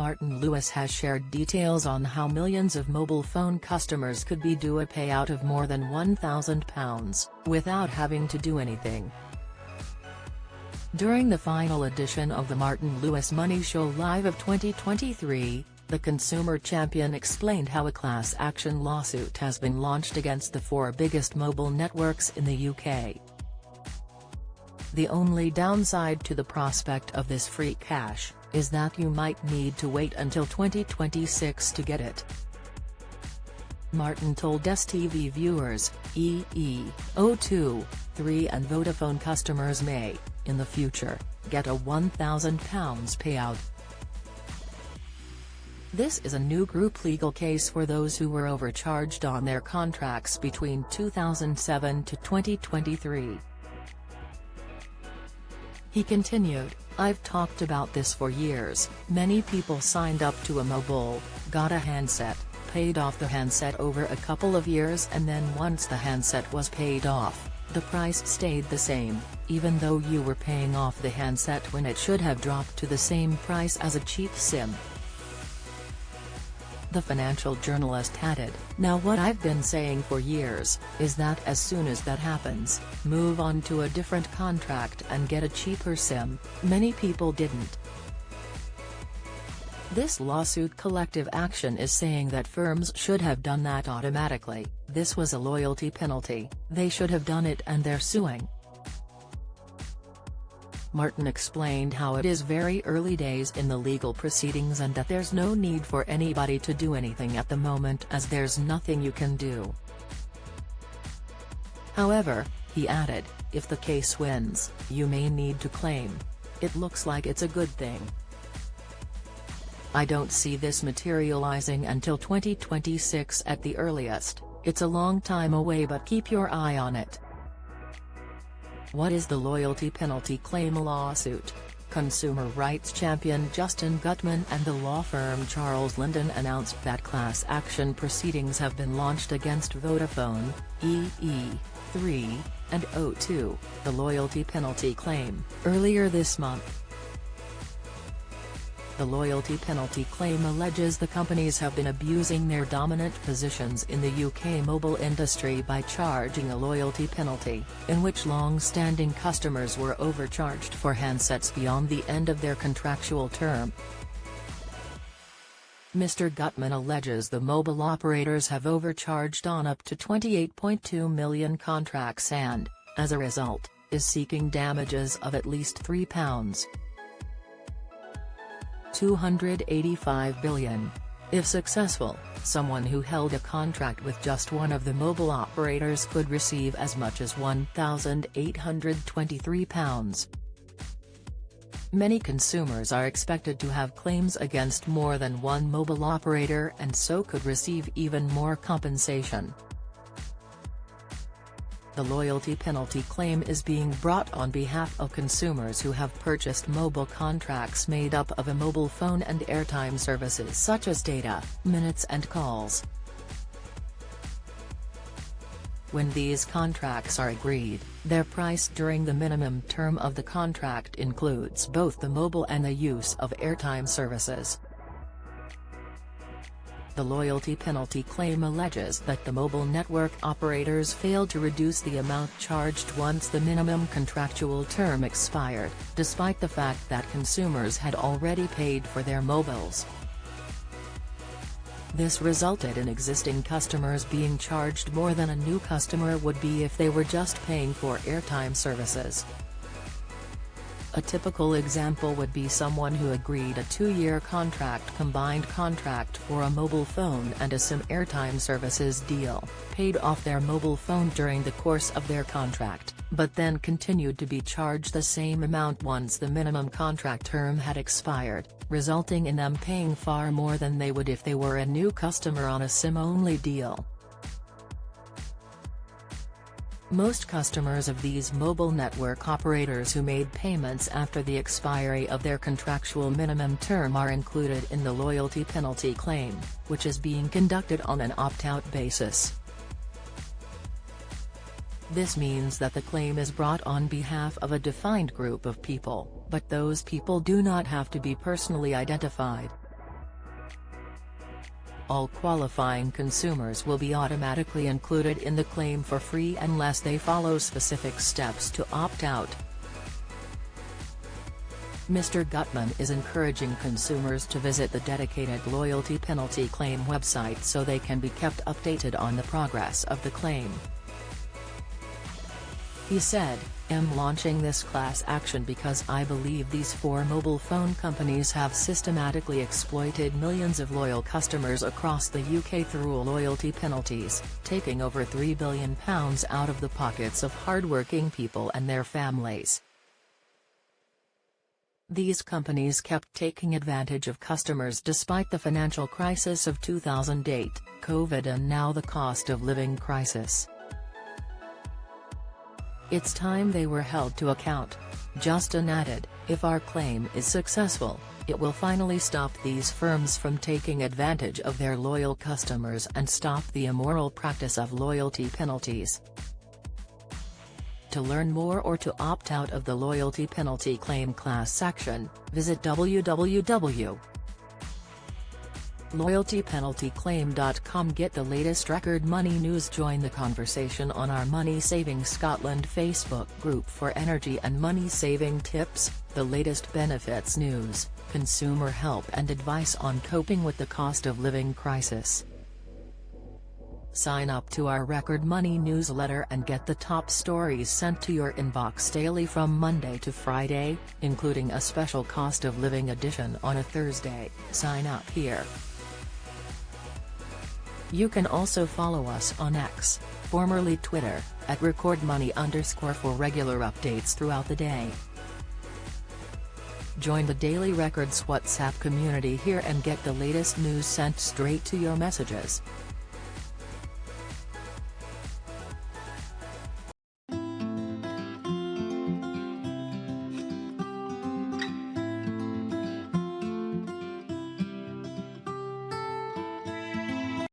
Martin Lewis has shared details on how millions of mobile phone customers could be due a payout of more than £1,000, without having to do anything. During the final edition of the Martin Lewis Money Show Live of 2023, the consumer champion explained how a class action lawsuit has been launched against the 4 biggest mobile networks in the UK. The only downside to the prospect of this free cash is that you might need to wait until 2026 to get it. Martin told STV viewers, EE, O2, 3 and Vodafone customers may, in the future, get a £1,000 payout. This is a new group legal case for those who were overcharged on their contracts between 2007 to 2023. He continued, "I've talked about this for years. Many people signed up to a mobile, got a handset, paid off the handset over a couple of years, and then once the handset was paid off, the price stayed the same, even though you were paying off the handset when it should have dropped to the same price as a cheap SIM." The financial journalist added, "Now what I've been saying for years, is that as soon as that happens, move on to a different contract and get a cheaper SIM. Many people didn't." This lawsuit collective action is saying that firms should have done that automatically. This was a loyalty penalty, they should have done it, and they're suing. Martin explained how it is very early days in the legal proceedings and that there's no need for anybody to do anything at the moment as there's nothing you can do. However, he added, if the case wins, you may need to claim. It looks like it's a good thing. "I don't see this materializing until 2026 at the earliest. It's a long time away, but keep your eye on it." What is the loyalty penalty claim lawsuit? Consumer rights champion Justin Gutman and the law firm Charles Linden announced that class action proceedings have been launched against Vodafone, EE3, and O2, the loyalty penalty claim, earlier this month. The loyalty penalty claim alleges the companies have been abusing their dominant positions in the UK mobile industry by charging a loyalty penalty, in which long-standing customers were overcharged for handsets beyond the end of their contractual term. Mr. Gutman alleges the mobile operators have overcharged on up to 28.2 million contracts and, as a result, is seeking damages of at least £3. 285 billion. If successful, someone who held a contract with just one of the mobile operators could receive as much as £1,823. Many consumers are expected to have claims against more than one mobile operator and so could receive even more compensation. The loyalty penalty claim is being brought on behalf of consumers who have purchased mobile contracts made up of a mobile phone and airtime services such as data, minutes and calls. When these contracts are agreed, their price during the minimum term of the contract includes both the mobile and the use of airtime services. The loyalty penalty claim alleges that the mobile network operators failed to reduce the amount charged once the minimum contractual term expired, despite the fact that consumers had already paid for their mobiles. This resulted in existing customers being charged more than a new customer would be if they were just paying for airtime services. A typical example would be someone who agreed a 2-year combined contract for a mobile phone and a SIM airtime services deal, paid off their mobile phone during the course of their contract, but then continued to be charged the same amount once the minimum contract term had expired, resulting in them paying far more than they would if they were a new customer on a SIM-only deal. Most customers of these mobile network operators who made payments after the expiry of their contractual minimum term are included in the loyalty penalty claim, which is being conducted on an opt-out basis. This means that the claim is brought on behalf of a defined group of people, but those people do not have to be personally identified. All qualifying consumers will be automatically included in the claim for free unless they follow specific steps to opt out. Mr. Gutman is encouraging consumers to visit the dedicated loyalty penalty claim website so they can be kept updated on the progress of the claim. He said, "I'm launching this class action because I believe these 4 mobile phone companies have systematically exploited millions of loyal customers across the UK through loyalty penalties, taking over £3 billion out of the pockets of hardworking people and their families. These companies kept taking advantage of customers despite the financial crisis of 2008, COVID and now the cost of living crisis. It's time they were held to account." Justin added, "If our claim is successful, it will finally stop these firms from taking advantage of their loyal customers and stop the immoral practice of loyalty penalties." To learn more or to opt out of the loyalty penalty claim class action, visit www.loyaltypenaltyclaim.com. Get the latest record money news. Join the conversation on our Money Saving Scotland Facebook group for energy and money saving tips, the latest benefits news, consumer help and advice on coping with the cost of living crisis. Sign up to our Record Money newsletter and get the top stories sent to your inbox daily from Monday to Friday, including a special cost of living edition on a Thursday. Sign up here. You can also follow us on X, formerly Twitter, @RecordMoney_ for regular updates throughout the day. Join the Daily Records WhatsApp community here and get the latest news sent straight to your messages.